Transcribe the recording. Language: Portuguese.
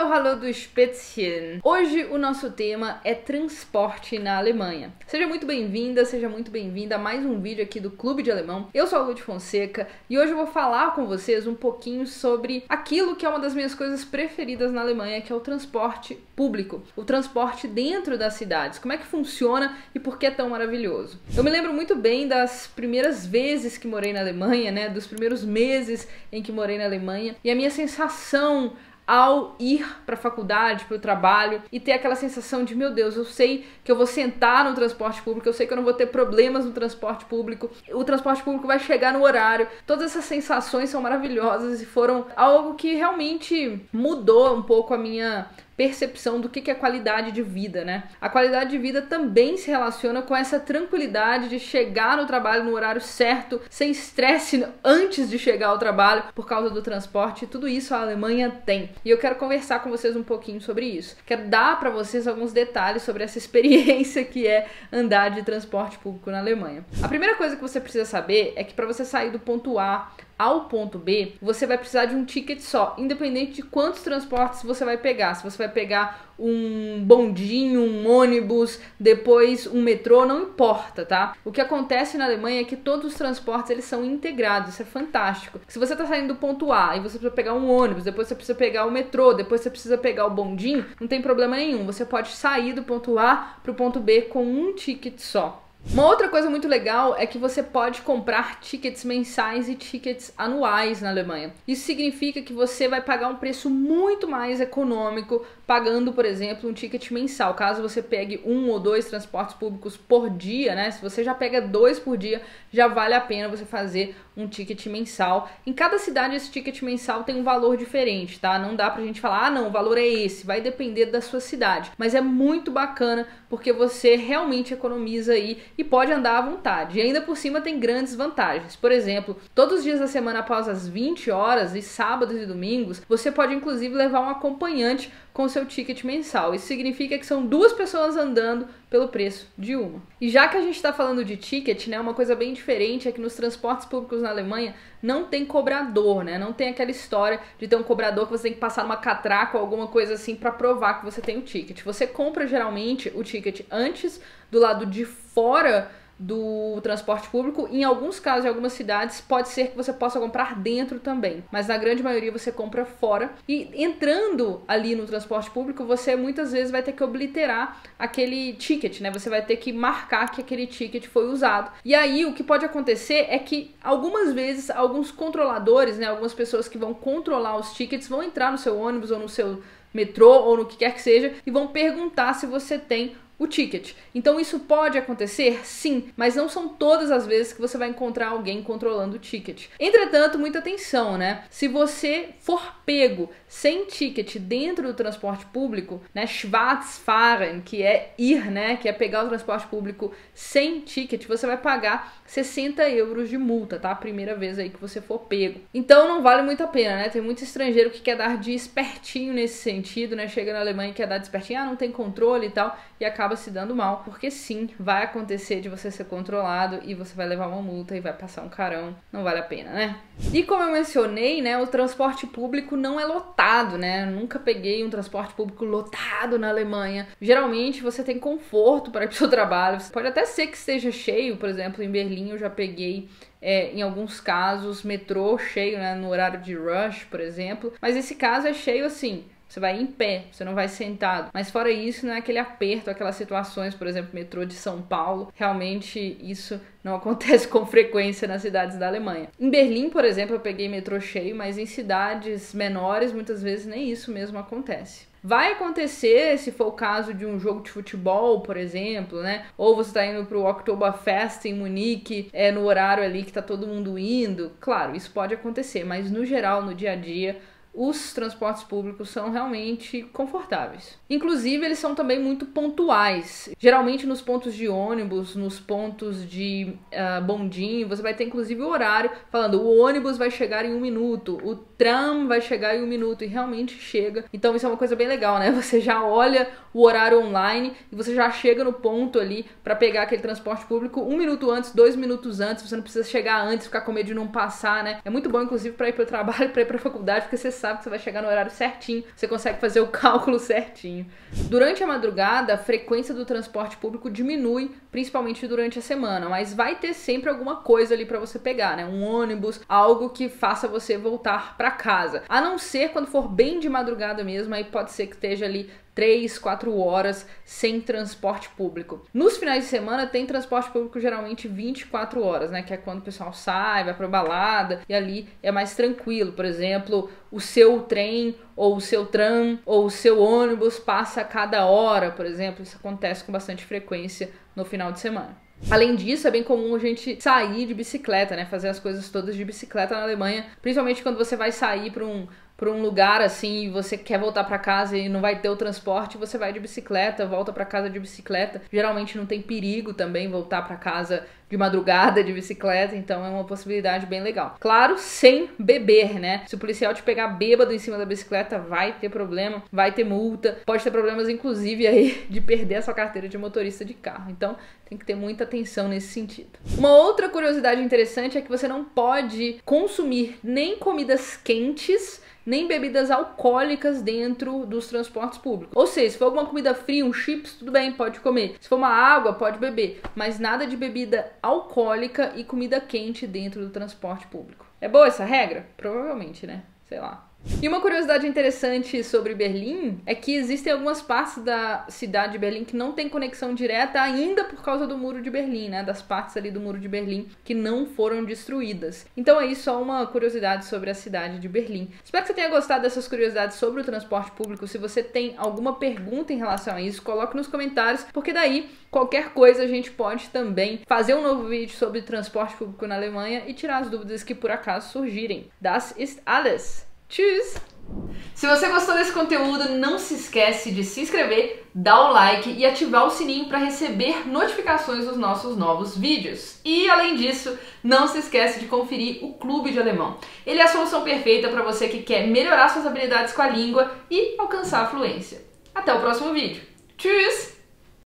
hallo du Spätzchen! Hoje o nosso tema é transporte na Alemanha. Seja muito bem-vinda, seja muito bem-vinda a mais um vídeo aqui do Clube de Alemão. Eu sou a Lud Fonseca e hoje eu vou falar com vocês um pouquinho sobre aquilo que é uma das minhas coisas preferidas na Alemanha, que é o transporte público, o transporte dentro das cidades. Como é que funciona e por que é tão maravilhoso? Eu me lembro muito bem das primeiras vezes que morei na Alemanha, né? Dos primeiros meses em que morei na Alemanha, e a minha sensação ao ir para a faculdade, para o trabalho e ter aquela sensação de, meu Deus, eu sei que eu vou sentar no transporte público, eu sei que eu não vou ter problemas no transporte público, o transporte público vai chegar no horário. Todas essas sensações são maravilhosas e foram algo que realmente mudou um pouco a minha percepção do que é qualidade de vida, né? A qualidade de vida também se relaciona com essa tranquilidade de chegar no trabalho no horário certo, sem estresse antes de chegar ao trabalho por causa do transporte. Tudo isso a Alemanha tem. E eu quero conversar com vocês um pouquinho sobre isso. Quero dar para vocês alguns detalhes sobre essa experiência que é andar de transporte público na Alemanha. A primeira coisa que você precisa saber é que para você sair do ponto A ao ponto B, você vai precisar de um ticket só, independente de quantos transportes você vai pegar. Se você vai pegar um bondinho, um ônibus, depois um metrô, não importa, tá? O que acontece na Alemanha é que todos os transportes eles são integrados, isso é fantástico. Se você tá saindo do ponto A e você precisa pegar um ônibus, depois você precisa pegar o metrô, depois você precisa pegar o bondinho, não tem problema nenhum. Você pode sair do ponto A pro ponto B com um ticket só. Uma outra coisa muito legal é que você pode comprar tickets mensais e tickets anuais na Alemanha. Isso significa que você vai pagar um preço muito mais econômico pagando, por exemplo, um ticket mensal. Caso você pegue 1 ou 2 transportes públicos por dia, né? Se você já pega 2 por dia, já vale a pena você fazer um ticket mensal. Em cada cidade esse ticket mensal tem um valor diferente, tá? Não dá pra gente falar, ah não, o valor é esse, vai depender da sua cidade. Mas é muito bacana porque você realmente economiza aí e pode andar à vontade. E ainda por cima tem grandes vantagens. Por exemplo, todos os dias da semana após as 20 horas e sábados e domingos, você pode inclusive levar um acompanhante com o seu ticket mensal. Isso significa que são 2 pessoas andando pelo preço de uma. E já que a gente está falando de ticket, né, uma coisa bem diferente é que nos transportes públicos na Alemanha não tem cobrador, né? Não tem aquela história de ter um cobrador que você tem que passar numa catraca ou alguma coisa assim para provar que você tem o ticket. Você compra geralmente o ticket antes do lado de fora do transporte público. Em alguns casos, em algumas cidades, pode ser que você possa comprar dentro também, mas na grande maioria você compra fora. E entrando ali no transporte público, você muitas vezes vai ter que obliterar aquele ticket, né? Você vai ter que marcar que aquele ticket foi usado. E aí o que pode acontecer é que algumas vezes alguns controladores, né, algumas pessoas que vão controlar os tickets vão entrar no seu ônibus ou no seu metrô ou no que quer que seja e vão perguntar se você tem o ticket. Então isso pode acontecer? Sim, mas não são todas as vezes que você vai encontrar alguém controlando o ticket. Entretanto, muita atenção, né? Se você for pego sem ticket dentro do transporte público, né, Schwarzfahren, que é ir, né, que é pegar o transporte público sem ticket, você vai pagar 60 euros de multa, tá? A primeira vez aí que você for pego. Então não vale muito a pena, né? Tem muito estrangeiro que quer dar de espertinho nesse sentido, né? Chega na Alemanha e quer dar de espertinho, ah, não tem controle e tal, e acaba se dando mal, porque sim, vai acontecer de você ser controlado e você vai levar uma multa e vai passar um carão, não vale a pena, né? E como eu mencionei, né, o transporte público não é lotado, né? Eu nunca peguei um transporte público lotado na Alemanha. Geralmente você tem conforto para ir para o seu trabalho, pode até ser que esteja cheio, por exemplo, em Berlim eu já peguei em alguns casos metrô cheio, né, no horário de rush, por exemplo, mas esse caso é cheio assim, você vai em pé, você não vai sentado. Mas fora isso, não é aquele aperto, aquelas situações, por exemplo, metrô de São Paulo. Realmente isso não acontece com frequência nas cidades da Alemanha. Em Berlim, por exemplo, eu peguei metrô cheio, mas em cidades menores, muitas vezes nem isso mesmo acontece. Vai acontecer, se for o caso de um jogo de futebol, por exemplo, né? Ou você tá indo pro Oktoberfest em Munique, no horário ali que tá todo mundo indo. Claro, isso pode acontecer, mas no geral, no dia a dia, os transportes públicos são realmente confortáveis. Inclusive, eles são também muito pontuais. Geralmente, nos pontos de ônibus, nos pontos de bondinho, você vai ter inclusive o horário falando o ônibus vai chegar em 1 minuto, o tram vai chegar em 1 minuto, e realmente chega. Então, isso é uma coisa bem legal, né? Você já olha o horário online e você já chega no ponto ali para pegar aquele transporte público 1 minuto antes, 2 minutos antes. Você não precisa chegar antes, ficar com medo de não passar, né? É muito bom, inclusive, para ir para o trabalho, para ir para a faculdade, porque você sabe que você vai chegar no horário certinho, você consegue fazer o cálculo certinho. Durante a madrugada, a frequência do transporte público diminui, principalmente durante a semana, mas vai ter sempre alguma coisa ali para você pegar, né? Um ônibus, algo que faça você voltar para casa. A não ser quando for bem de madrugada mesmo, aí pode ser que esteja ali 3, 4 horas sem transporte público. Nos finais de semana tem transporte público geralmente 24 horas, né? Que é quando o pessoal sai, vai pra balada e ali é mais tranquilo. Por exemplo, o seu trem ou o seu tram ou o seu ônibus passa a cada hora, por exemplo. Isso acontece com bastante frequência no final de semana. Além disso, é bem comum a gente sair de bicicleta, né? Fazer as coisas todas de bicicleta na Alemanha, principalmente quando você vai sair para um lugar assim e você quer voltar para casa e não vai ter o transporte, você vai de bicicleta, volta para casa de bicicleta. Geralmente não tem perigo também voltar para casa de madrugada de bicicleta, então é uma possibilidade bem legal. Claro, sem beber, né? Se o policial te pegar bêbado em cima da bicicleta, vai ter problema, vai ter multa, pode ter problemas inclusive aí de perder a sua carteira de motorista de carro. Então tem que ter muita atenção nesse sentido. Uma outra curiosidade interessante é que você não pode consumir nem comidas quentes, nem bebidas alcoólicas dentro dos transportes públicos. Ou seja, se for alguma comida fria, um chips, tudo bem, pode comer. Se for uma água, pode beber. Mas nada de bebida alcoólica e comida quente dentro do transporte público. É boa essa regra? Provavelmente, né? Sei lá. E uma curiosidade interessante sobre Berlim é que existem algumas partes da cidade de Berlim que não tem conexão direta ainda por causa do Muro de Berlim, né? Das partes ali do Muro de Berlim que não foram destruídas. Então aí só uma curiosidade sobre a cidade de Berlim. Espero que você tenha gostado dessas curiosidades sobre o transporte público. Se você tem alguma pergunta em relação a isso, coloque nos comentários, porque daí qualquer coisa a gente pode também fazer um novo vídeo sobre transporte público na Alemanha e tirar as dúvidas que por acaso surgirem. Das ist alles! Tschüss! Se você gostou desse conteúdo, não se esquece de se inscrever, dar o like e ativar o sininho para receber notificações dos nossos novos vídeos. E além disso, não se esquece de conferir o Clube de Alemão. Ele é a solução perfeita para você que quer melhorar suas habilidades com a língua e alcançar a fluência. Até o próximo vídeo. Tschüss!